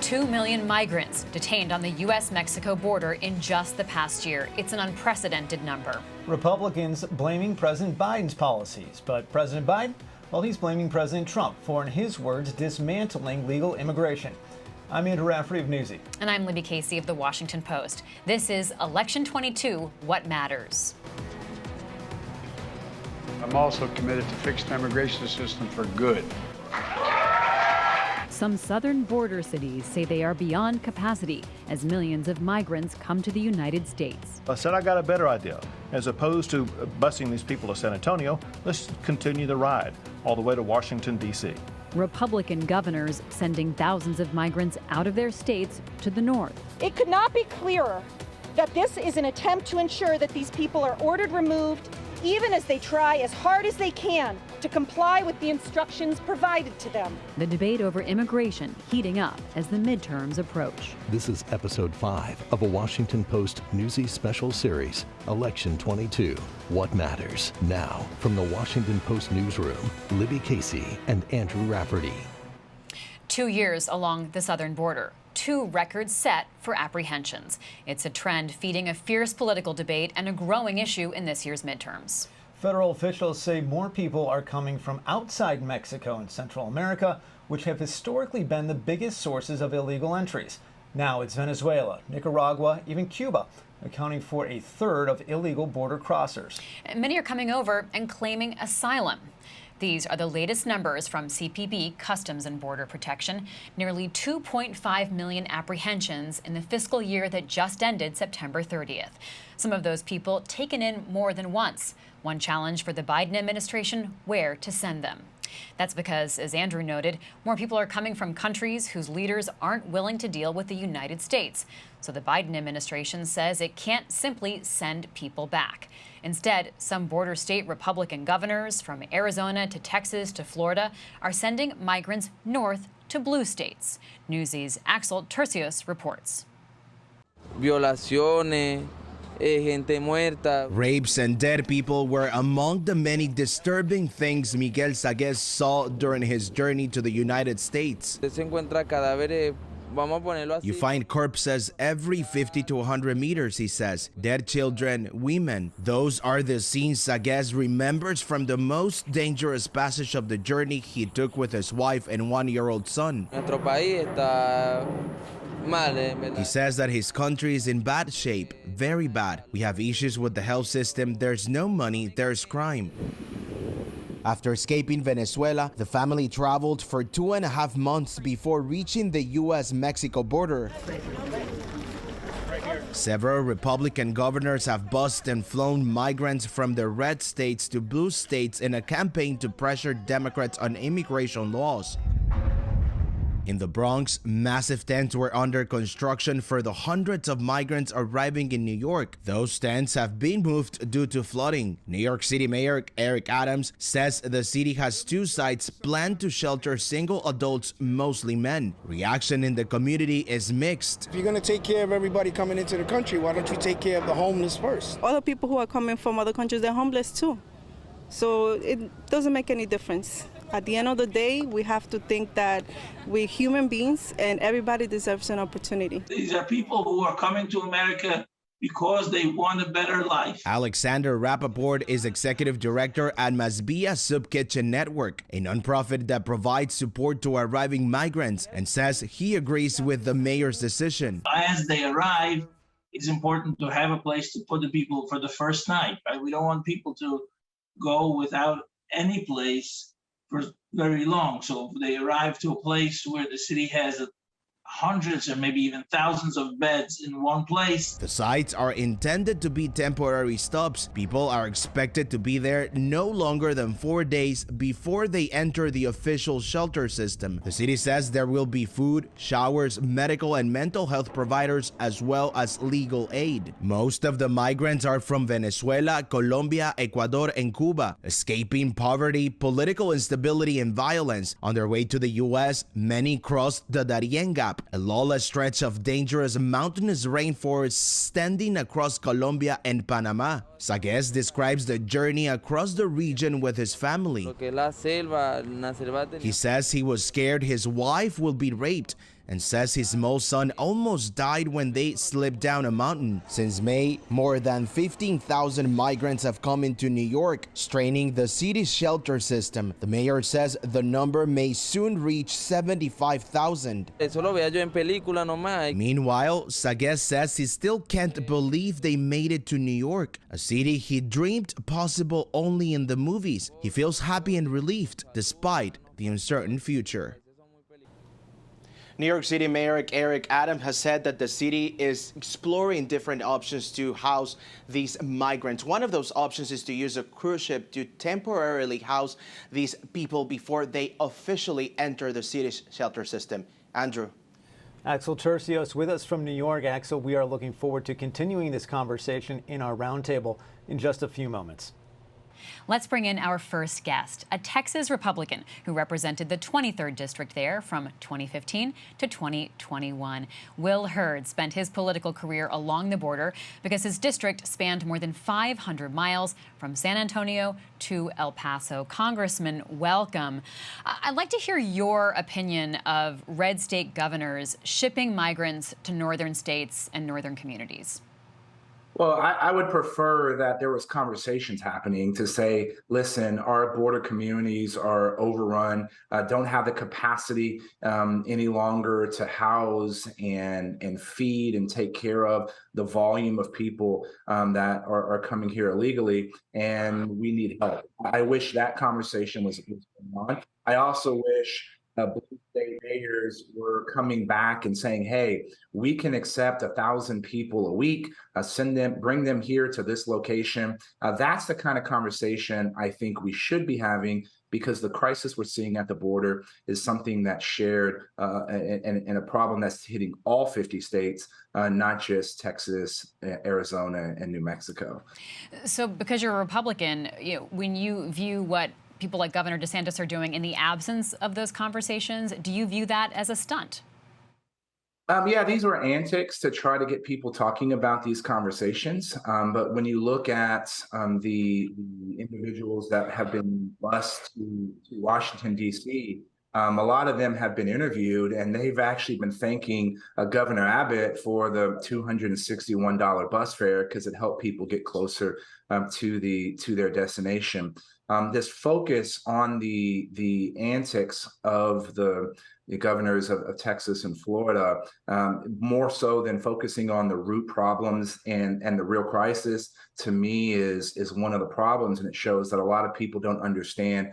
2 million migrants detained on the U.S.-Mexico border in just the past year. It's an unprecedented number. Republicans blaming President Biden's policies. But President Biden, well, he's blaming President Trump for, in his words, dismantling legal immigration. I'm Andrew Rafferty of Newsy. And I'm Libby Casey of the Washington Post. This is Election 22, What Matters. I'm also committed to fix the immigration system for good. Some southern border cities say they are beyond capacity as millions of migrants come to the United States. I said I got a better idea. As opposed to busing these people to San Antonio, let's continue the ride all the way to Washington, D.C. Republican governors sending thousands of migrants out of their states to the north. It could not be clearer that this is an attempt to ensure that these people are ordered removed, even as they try as hard as they can to comply with the instructions provided to them. The debate over immigration heating up as the midterms approach. This is episode 5 of a Washington Post Newsy special series, Election 22, What Matters. Now, from the Washington Post newsroom, Libby Casey and Andrew Rafferty. 2 years along the southern border. 2 records set for apprehensions. It's a trend feeding a fierce political debate and a growing issue in this year's midterms. Federal officials say more people are coming from outside Mexico and Central America, which have historically been the biggest sources of illegal entries. Now it's Venezuela, Nicaragua, even Cuba, accounting for a third of illegal border crossers. Many are coming over and claiming asylum. These are the latest numbers from CPB, Customs and Border Protection. Nearly 2.5 million apprehensions in the fiscal year that just ended September 30th. Some of those people taken in more than once. One challenge for the Biden administration, where to send them. That's because, as Andrew noted, more people are coming from countries whose leaders aren't willing to deal with the United States. So the Biden administration says it can't simply send people back. Instead, some border state Republican governors, from Arizona to Texas to Florida, are sending migrants north to blue states. Newsy's Axel Turcios reports. Violaciones. Gente muerta. Rapes and dead people were among the many disturbing things Miguel Saguez saw during his journey to the United States. Se encuentra cadáveres. You find corpses every 50 to 100 meters, he says. Dead children, women. Those are the scenes Saguez remembers from the most dangerous passage of the journey he took with his wife and 1-year-old son. Nuestro país está mal, He says that his country is in bad shape, very bad. We have issues with the health system, there's no money, there's crime. After escaping Venezuela, the family traveled for 2.5 months before reaching the U.S.-Mexico border. Several Republican governors have bused and flown migrants from the red states to blue states in a campaign to pressure Democrats on immigration laws. In the Bronx, massive tents were under construction for the hundreds of migrants arriving in New York. Those tents have been moved due to flooding. New York City Mayor Eric Adams says the city has 2 sites planned to shelter single adults, mostly men. Reaction in the community is mixed. If you're going to take care of everybody coming into the country, why don't you take care of the homeless first? All the people who are coming from other countries, they're homeless too. So it doesn't make any difference. At the end of the day, we have to think that we're human beings and everybody deserves an opportunity. These are people who are coming to America because they want a better life. Alexander Rappaport is executive director at Masbia Soup Kitchen Network, a nonprofit that provides support to arriving migrants, and says he agrees with the mayor's decision. As they arrive, it's important to have a place to put the people for the first night, right? We don't want people to go without any place for very long. So if they arrive to a place where the city has hundreds or maybe even thousands of beds in one place. The sites are intended to be temporary stops. People are expected to be there no longer than 4 days before they enter the official shelter system. The city says there will be food, showers, medical and mental health providers, as well as legal aid. Most of the migrants are from Venezuela, Colombia, Ecuador, and Cuba, escaping poverty, political instability, and violence. On their way to the U.S., many crossed the Darien Gap, a lawless stretch of dangerous mountainous rainforest extending across Colombia and Panama. Saguez describes the journey across the region with his family. He says he was scared his wife will be raped and says his small son almost died when they slipped down a mountain. Since May, more than 15,000 migrants have come into New York, straining the city's shelter system. The mayor says the number may soon reach 75,000. Meanwhile, Sacchetti says he still can't believe they made it to New York, a city he dreamed possible only in the movies. He feels happy and relieved despite the uncertain future. New York City Mayor Eric Adams has said that the city is exploring different options to house these migrants. One of those options is to use a cruise ship to temporarily house these people before they officially enter the city's shelter system. Andrew. Axel Turcios with us from New York. Axel, we are looking forward to continuing this conversation in our roundtable in just a few moments. Let's bring in our first guest, a Texas Republican who represented the 23rd District there from 2015 to 2021. Will Hurd spent his political career along the border because his district spanned more than 500 miles from San Antonio to El Paso. Congressman, welcome. I'd like to hear your opinion of red state governors shipping migrants to northern states and northern communities. Well, I would prefer that there was conversations happening to say, listen, our border communities are overrun, don't have the capacity any longer to house and feed and take care of the volume of people that are coming here illegally, and we need help. I wish that conversation was going on. I also wish blue state mayors were coming back and saying, hey, we can accept 1,000 people a week, bring them here to this location. That's the kind of conversation I think we should be having, because the crisis we're seeing at the border is something that's shared and a problem that's hitting all 50 states, not just Texas, Arizona, and New Mexico. So because you're a Republican, when you view what people like Governor DeSantis are doing in the absence of those conversations, do you view that as a stunt? Yeah, these were antics to try to get people talking about these conversations. But when you look at the individuals that have been bused to Washington, D.C., a lot of them have been interviewed, and they've actually been thanking Governor Abbott for the $261 bus fare because it helped people get closer to their destination. This focus on the antics of the governors of Texas and Florida, more so than focusing on the root problems and the real crisis, to me is one of the problems, and it shows that a lot of people don't understand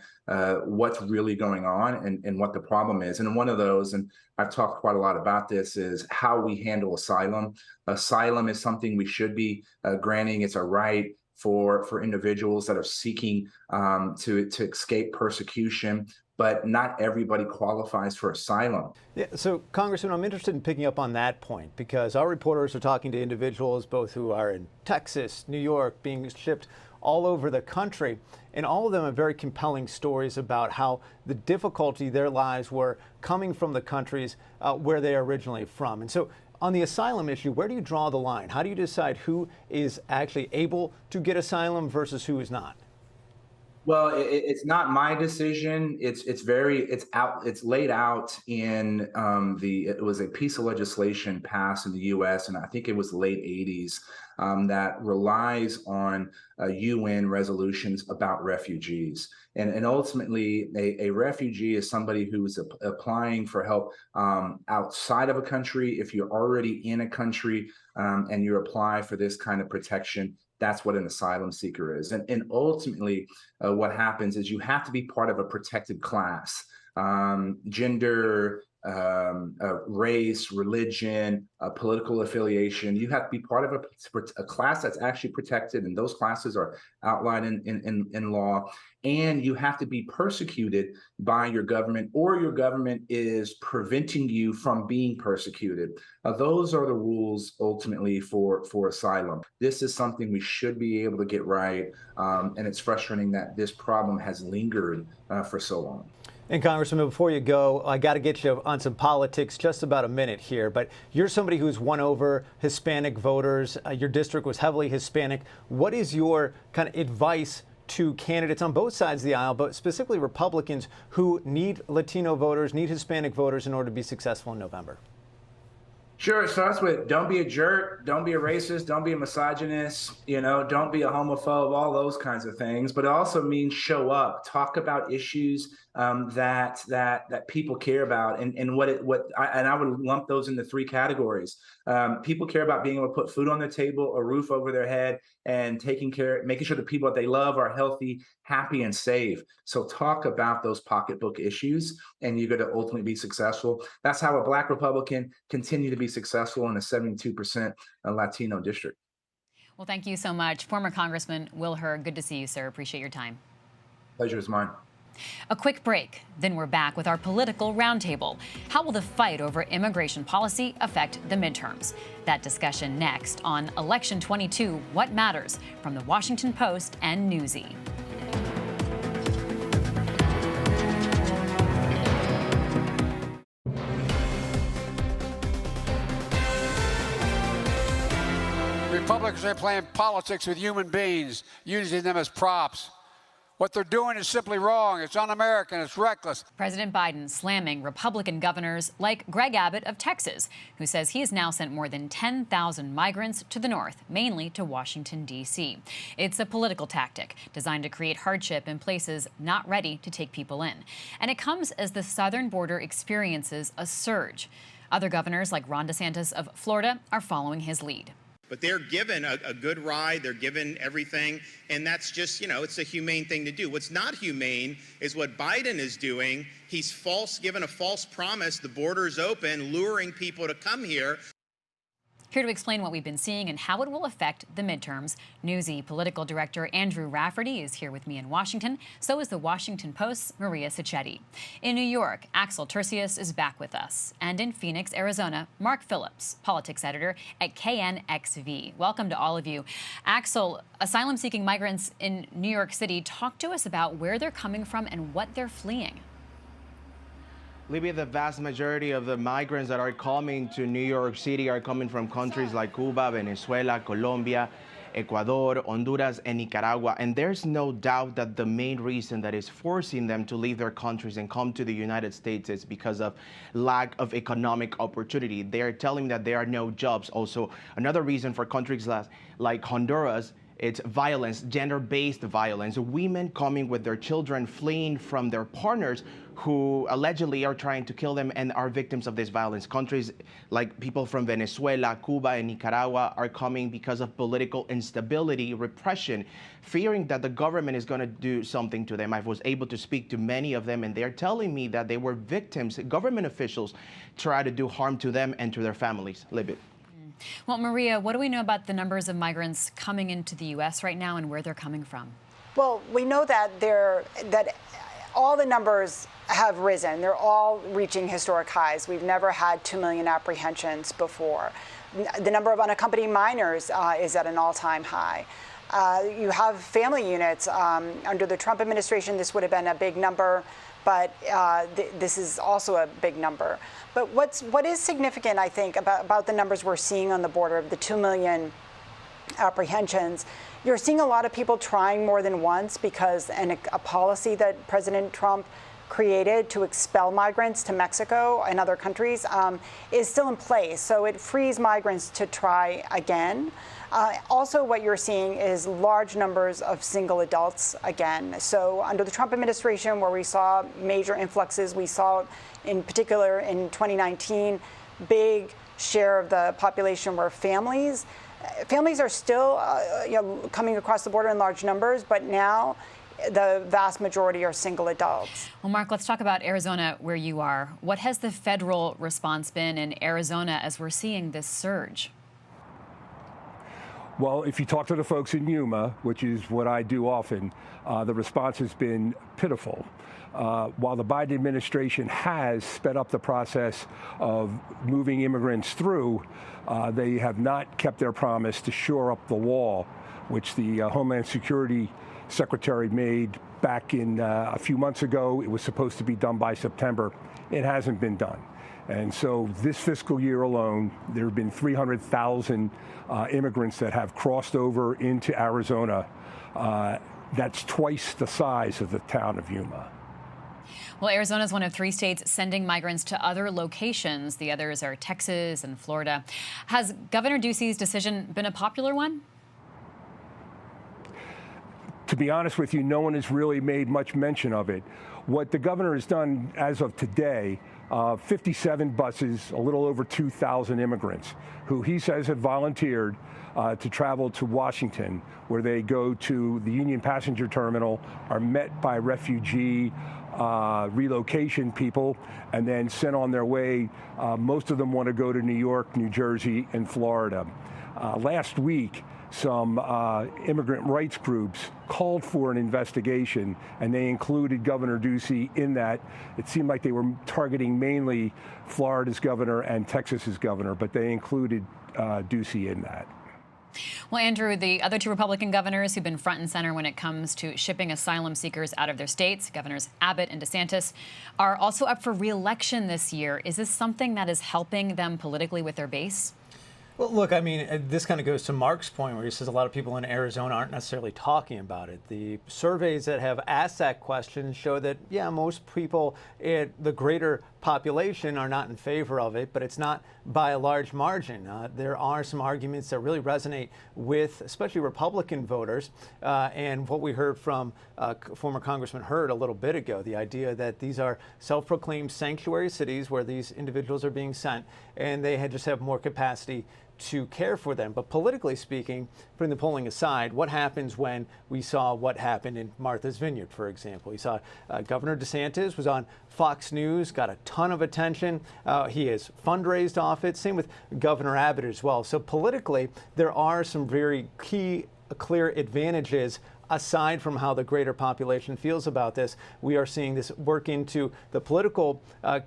what's really going on and what the problem is. And one of those, and I've talked quite a lot about this, is how we handle asylum. Asylum is something we should be granting. It's a right for individuals that are seeking to escape persecution, but not everybody qualifies for asylum. Yeah, so Congressman, I'm interested in picking up on that point, because our reporters are talking to individuals both who are in Texas, New York, being shipped all over the country, and all of them have very compelling stories about how the difficulty their lives were coming from the countries where they are originally from. And so on the asylum issue, where do you draw the line? How do you decide who is actually able to get asylum versus who is not? Well, it's not my decision. It's laid out in it was a piece of legislation passed in the U.S. and I think it was the late 80s that relies on UN resolutions about refugees. And ultimately, a refugee is somebody who is applying for help outside of a country. If you're already in a country and you apply for this kind of protection, that's what an asylum seeker is. And ultimately, what happens is you have to be part of a protected class. Gender, race, religion, political affiliation. You have to be part of a class that's actually protected, and those classes are outlined in law. And you have to be persecuted by your government, or your government is preventing you from being persecuted. Those are the rules ultimately for asylum. This is something we should be able to get right, and it's frustrating that this problem has lingered for so long. And Congressman, before you go, I got to get you on some politics, just about a minute here, but you're somebody who's won over Hispanic voters. Your district was heavily Hispanic. What is your kind of advice to candidates on both sides of the aisle, but specifically Republicans who need Latino voters, need Hispanic voters in order to be successful in November? Sure, it starts with don't be a jerk, don't be a racist, don't be a misogynist, don't be a homophobe, all those kinds of things. But it also means show up, talk about issues that people care about, and I would lump those into three categories. People care about being able to put food on their table, a roof over their head, and making sure the people that they love are healthy, happy, and safe. So talk about those pocketbook issues, and you're going to ultimately be successful. That's how a Black Republican continue to be successful in a 72% Latino district. Well, thank you so much. Former Congressman Will Hurd, good to see you, sir. Appreciate your time. Pleasure is mine. A quick break, then we're back with our political roundtable. How will the fight over immigration policy affect the midterms? That discussion next on Election 22, What Matters, from the Washington Post and Newsy. Republicans are playing politics with human beings, using them as props. What they're doing is simply wrong. It's un-American. It's reckless. President Biden slamming Republican governors like Greg Abbott of Texas, who says he has now sent more than 10,000 migrants to the north, mainly to Washington, D.C. It's a political tactic designed to create hardship in places not ready to take people in. And it comes as the southern border experiences a surge. Other governors, like Ron DeSantis of Florida, are following his lead. But they're given a good ride, they're given everything, and that's just, it's a humane thing to do. What's not humane is what Biden is doing. He's given a false promise, the border is open, luring people to come here. Here to explain what we've been seeing and how it will affect the midterms, Newsy political director Andrew Rafferty is here with me in Washington. So is the Washington Post's Maria Sacchetti. In New York, Axel Turcios is back with us. And in Phoenix, Arizona, Mark Phillips, politics editor at KNXV. Welcome to all of you. Axel, asylum-seeking migrants in New York City, talk to us about where they're coming from and what they're fleeing. Libya, the vast majority of the migrants that are coming to New York City are coming from countries like Cuba, Venezuela, Colombia, Ecuador, Honduras, and Nicaragua. And there's no doubt that the main reason that is forcing them to leave their countries and come to the United States is because of lack of economic opportunity. They are telling that there are no jobs. Also, another reason for countries like Honduras, it's violence, gender-based violence. Women coming with their children, fleeing from their partners who allegedly are trying to kill them and are victims of this violence. Countries like people from Venezuela, Cuba, and Nicaragua are coming because of political instability, repression, fearing that the government is going to do something to them. I was able to speak to many of them, and they're telling me that they were victims. Government officials try to do harm to them and to their families. Libby. Well, Maria, what do we know about the numbers of migrants coming into the U.S. right now and where they're coming from? Well, we know that all the numbers have risen. They're all reaching historic highs. We've never had 2 million apprehensions before. The number of unaccompanied minors is at an all-time high. You have family units. Under the Trump administration, this would have been a big number, but this is also a big number. But what is significant, I think, about the numbers we're seeing on the border of the 2 million apprehensions, you're seeing a lot of people trying more than once because a policy that President Trump created to expel migrants to Mexico and other countries is still in place. So it frees migrants to try again. Also, what you're seeing is large numbers of single adults again. So under the Trump administration, where we saw major influxes, we saw in particular in 2019, big share of the population were families. Families are still coming across the border in large numbers, but now the vast majority are single adults. Well, Mark, let's talk about Arizona, where you are. What has the federal response been in Arizona as we're seeing this surge? Well, if you talk to the folks in Yuma, which is what I do often, the response has been pitiful. While the Biden administration has sped up the process of moving immigrants through, they have not kept their promise to shore up the wall, which the Homeland Security Secretary made back in a few months ago. It was supposed to be done by September. It hasn't been done. And so this fiscal year alone, there have been 300,000 immigrants that have crossed over into Arizona. that's twice the size of the town of Yuma. Well, Arizona is one of 3 states sending migrants to other locations. The others are Texas and Florida. Has Governor Ducey's decision been a popular one? To be honest with you, no one has really made much mention of it. What the governor has done as of today, 57 buses, a little over 2,000 immigrants who he says have volunteered to travel to Washington, where they go to the Union Passenger Terminal, are met by refugee relocation people, and then sent on their way. Most of them want to go to New York, New Jersey, and Florida. Last week, some immigrant rights groups called for an investigation, and they included Governor Ducey in that. It seemed like they were targeting mainly Florida's governor and Texas's governor, but they included Ducey in that. Well, Andrew, the other 2 Republican governors who've been front and center when it comes to shipping asylum seekers out of their states, Governors Abbott and DeSantis, are also up for re-election this year. Is this something that is helping them politically with their base? Well, look, I mean, this kind of goes to Mark's point where he says a lot of people in Arizona aren't necessarily talking about it. The surveys that have asked that question show that, yeah, most people in the greater population are not in favor of it, but it's not by a large margin. There are some arguments that really resonate with especially Republican voters. And what we heard from former Congressman Hurd a little bit ago, the idea that these are self-proclaimed sanctuary cities where these individuals are being sent, and they just have more capacity to care for them. But politically speaking, putting the polling aside, what happens when we saw what happened in Martha's Vineyard, for example? We saw Governor DeSantis was on Fox News, got a ton of attention. He has fundraised off it. Same with Governor Abbott as well. So politically, there are some very clear advantages. Aside from how the greater population feels about this, we are seeing this work into the political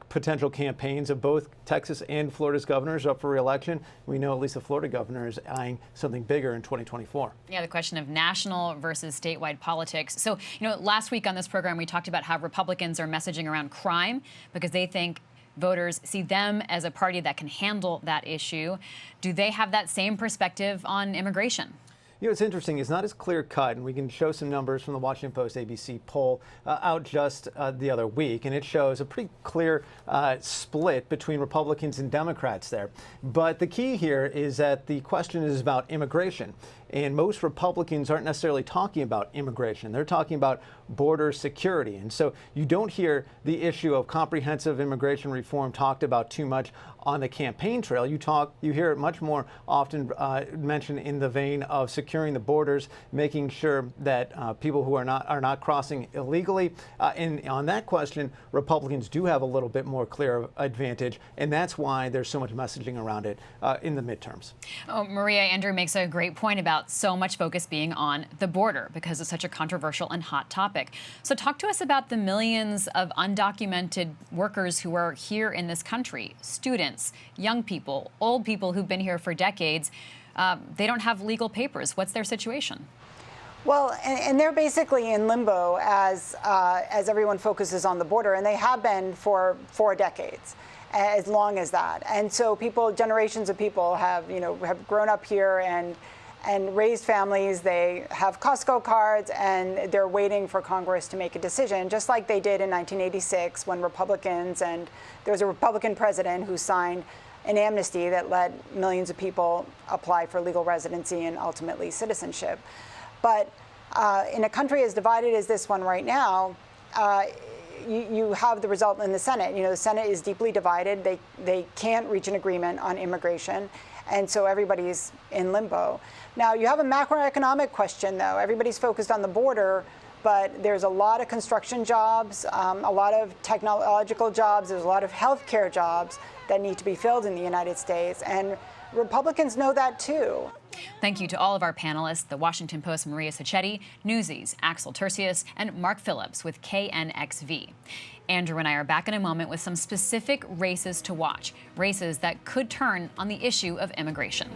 potential campaigns of both Texas and Florida's governors up for re-election. We know at least the Florida governor is eyeing something bigger in 2024. Yeah, the question of national versus statewide politics. So, last week on this program, we talked about how Republicans are messaging around crime because they think voters see them as a party that can handle that issue. Do they have that same perspective on immigration? What's interesting is not as clear cut, and we can show some numbers from the Washington Post ABC poll out just the other week, and it shows a pretty clear split between Republicans and Democrats there. But the key here is that the question is about immigration. And most Republicans aren't necessarily talking about immigration. They're talking about border security. And so you don't hear the issue of comprehensive immigration reform talked about too much on the campaign trail. You hear it much more often mentioned in the vein of securing the borders, making sure that people who are not crossing illegally. And on that question, Republicans do have a little bit more clear advantage, and that's why there's so much messaging around it in the midterms. Oh, Maria, Andrew makes a great point about so much focus being on the border because it's such a controversial and hot topic. So talk to us about the millions of undocumented workers who are here in this country, students, young people, old people who've been here for decades. They don't have legal papers. What's their situation? Well, and they're basically in limbo as everyone focuses on the border, and they have been for 4 decades. As long as that. And so generations of people have grown up here and raised families. They have Costco cards, and they're waiting for Congress to make a decision, just like they did in 1986 when Republicans, and there was a Republican president who signed an amnesty that let millions of people apply for legal residency and ultimately citizenship. But in a country as divided as this one right now, you have the result in the Senate. The Senate is deeply divided. They can't reach an agreement on immigration, and so everybody's in limbo. Now, you have a macroeconomic question, though. Everybody's focused on the border, but there's a lot of construction jobs, a lot of technological jobs, there's a lot of healthcare jobs that need to be filled in the United States, and Republicans know that too. Thank you to all of our panelists, the Washington Post's Maria Sacchetti, Newsy's Axel Turcios, and Mark Phillips with KNXV. Andrew and I are back in a moment with some specific races to watch, races that could turn on the issue of immigration.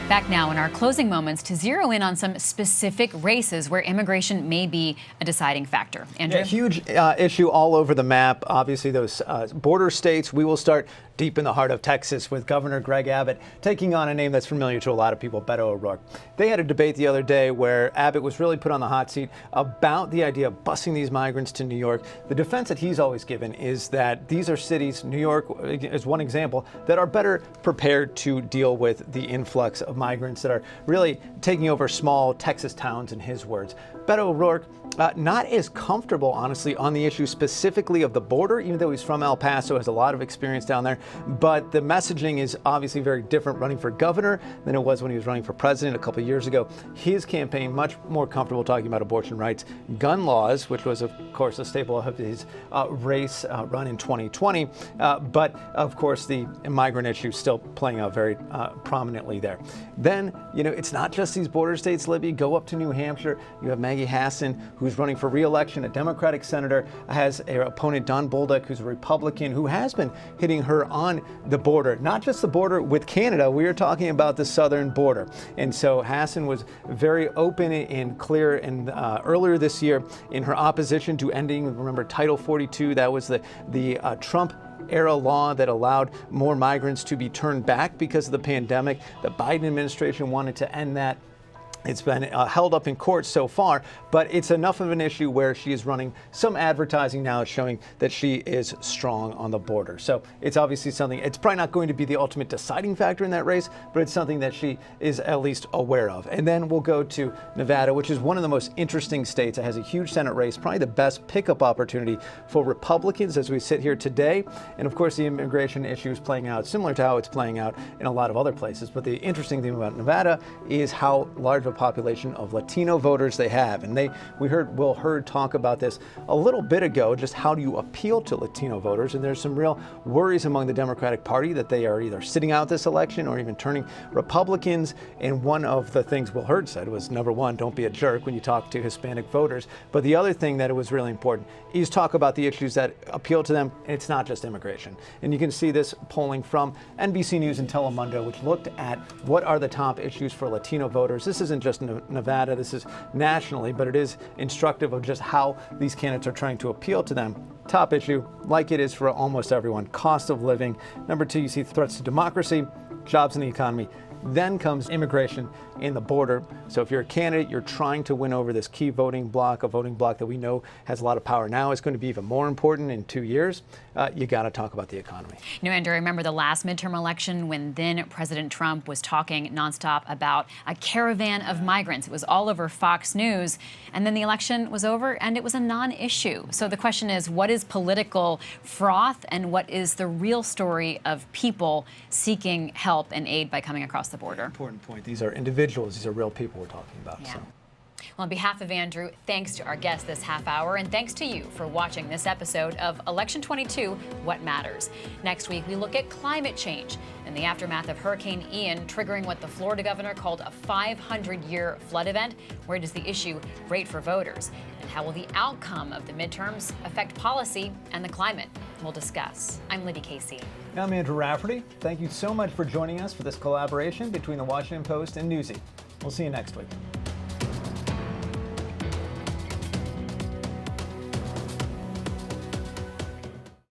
Back now in our closing moments to zero in on some specific races where immigration may be a deciding factor. Andrew? Yeah, huge issue all over the map. Obviously, those border states. We will start deep in the heart of Texas with Governor Greg Abbott taking on a name that's familiar to a lot of people, Beto O'Rourke. They had a debate the other day where Abbott was really put on the hot seat about the idea of busing these migrants to New York. The defense that he's always given is that these are cities, New York is one example, that are better prepared to deal with the influx of migrants that are really taking over small Texas towns, in his words. Beto O'Rourke, not as comfortable, honestly, on the issue specifically of the border, even though he's from El Paso, has a lot of experience down there. But the messaging is obviously very different running for governor than it was when he was running for president a couple of years ago. His campaign, much more comfortable talking about abortion rights, gun laws, which was, of course, a staple of his race run in 2020. But, of course, the migrant issue still playing out very prominently there. Then, it's not just these border states, Libby. Go up to New Hampshire. You have Maggie Hassan, who's running for re-election, a Democratic senator, has her opponent Don Bolduc, who's a Republican, who has been hitting her on the border, not just the border with Canada. We are talking about the southern border. And so Hassan was very open and clear and earlier this year in her opposition to ending, remember, Title 42. That was the Trump era law that allowed more migrants to be turned back because of the pandemic. The Biden administration wanted to end that. It's been held up in court so far, but it's enough of an issue where she is running some advertising now showing that she is strong on the border. So it's obviously something, it's probably not going to be the ultimate deciding factor in that race, but it's something that she is at least aware of. And then we'll go to Nevada, which is one of the most interesting states. It has a huge Senate race, probably the best pickup opportunity for Republicans as we sit here today. And of course, the immigration issue is playing out similar to how it's playing out in a lot of other places. But the interesting thing about Nevada is how large of a population of Latino voters they have. And we heard Will Hurd talk about this a little bit ago, just how do you appeal to Latino voters? And there's some real worries among the Democratic Party that they are either sitting out this election or even turning Republicans. And one of the things Will Hurd said was, number one, don't be a jerk when you talk to Hispanic voters. But the other thing that was really important is talk about the issues that appeal to them. And it's not just immigration. And you can see this polling from NBC News and Telemundo, which looked at what are the top issues for Latino voters. This isn't just Nevada, this is nationally, but it is instructive of just how these candidates are trying to appeal to them. Top issue, like it is for almost everyone, cost of living. Number two, you see threats to democracy, jobs in the economy. Then comes immigration and the border. So if you're a candidate, you're trying to win over this key voting bloc, a voting bloc that we know has a lot of power now. It's going to be even more important in 2 years. You got to talk about the economy. Andrew, I remember the last midterm election when then President Trump was talking nonstop about a caravan of migrants. It was all over Fox News. And then the election was over and it was a non-issue. So the question is, what is political froth and what is the real story of people seeking help and aid by coming across the border? Important point. These are individuals. These are real people we're talking about. Yeah. So. Well, on behalf of Andrew, thanks to our guest this half hour, and thanks to you for watching this episode of Election 22, What Matters. Next week, we look at climate change and the aftermath of Hurricane Ian triggering what the Florida governor called a 500-year flood event. Where does the issue rate for voters? And how will the outcome of the midterms affect policy and the climate? We'll discuss. I'm Libby Casey. I'm Andrew Rafferty. Thank you so much for joining us for this collaboration between the Washington Post and Newsy. We'll see you next week.